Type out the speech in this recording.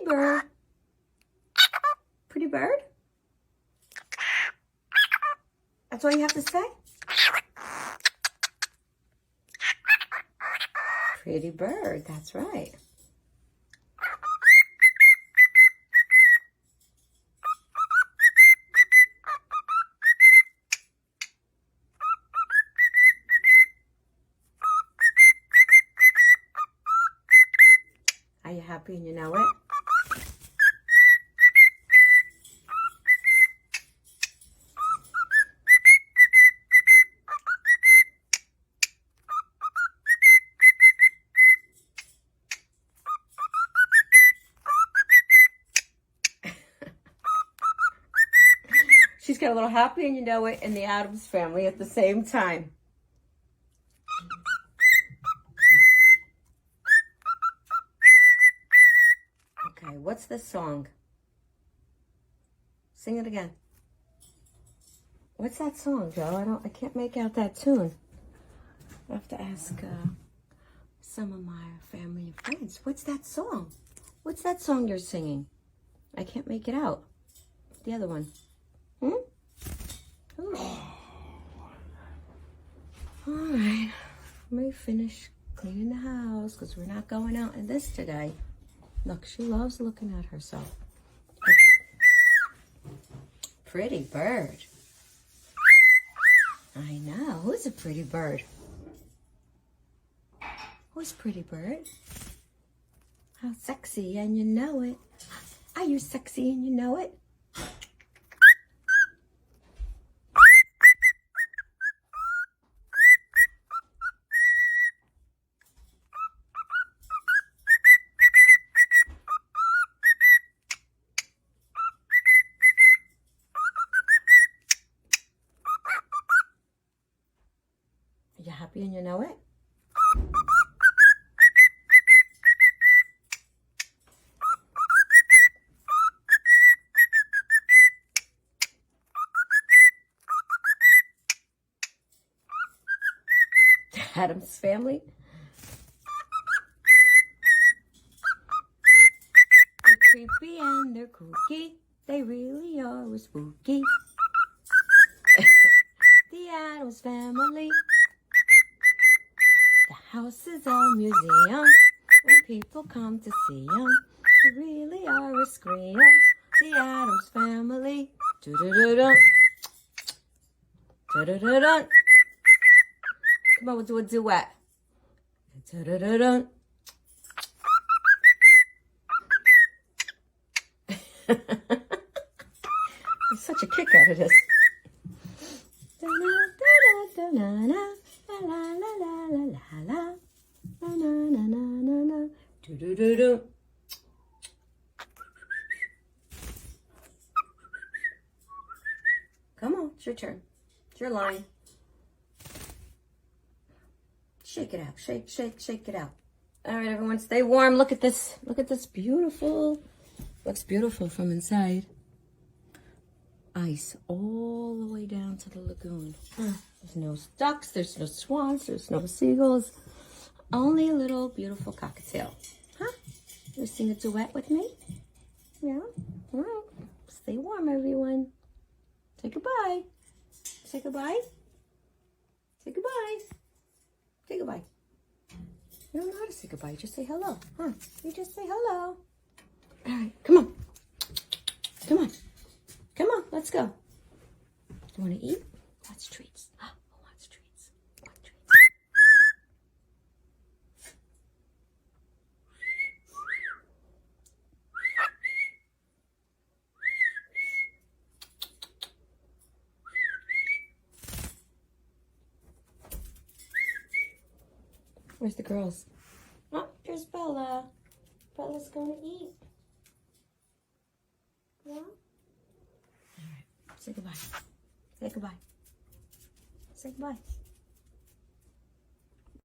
bird. Pretty bird? That's all you have to say? Pretty bird, that's right. Are you happy and you know it? She's got a little happy and you know it in the Addams family at the same time. Okay, what's this song? Sing it again. What's that song, Joe? I can't make out that tune. I have to ask some of my family and friends. What's that song? What's that song you're singing? I can't make it out. The other one. Ooh. All right, let me finish cleaning the house because we're not going out in this today. Look, she loves looking at herself. Pretty bird. I know. Who's a pretty bird? Who's pretty bird? How sexy and you know it. Are you sexy and you know it? Are you happy and you know it? Addams family. They're creepy and they're kooky. They really are spooky. The Addams family. The house is a museum. When people come to see them, they really are a scream. The Addams family. Do-do-do-dun. Do-do-do-dun. Come on, we'll do a duet. Da-da-da-dun. There's such a kick out of this. Come on, it's your turn. It's your line. Shake it out. Shake, shake, shake it out. All right, everyone, stay warm. Look at this. Look at this beautiful. Looks beautiful from inside. Ice all the way down to the lagoon. There's no ducks. There's no swans. There's no seagulls. Only a little beautiful cockatiel. Huh? You sing a duet with me? Yeah? All right. Stay warm, everyone. Say goodbye. Say goodbye. Say goodbye. Say goodbye. You don't know how to say goodbye. You just say hello. Huh? You just say hello. All right. Come on. Come on. Come on. Let's go. You want to eat? What's treats? Who wants treats? What treats? Where's the girls? Oh, there's Bella. Bella's going to eat. Yeah? All right. Say goodbye. Say goodbye. Say goodbye.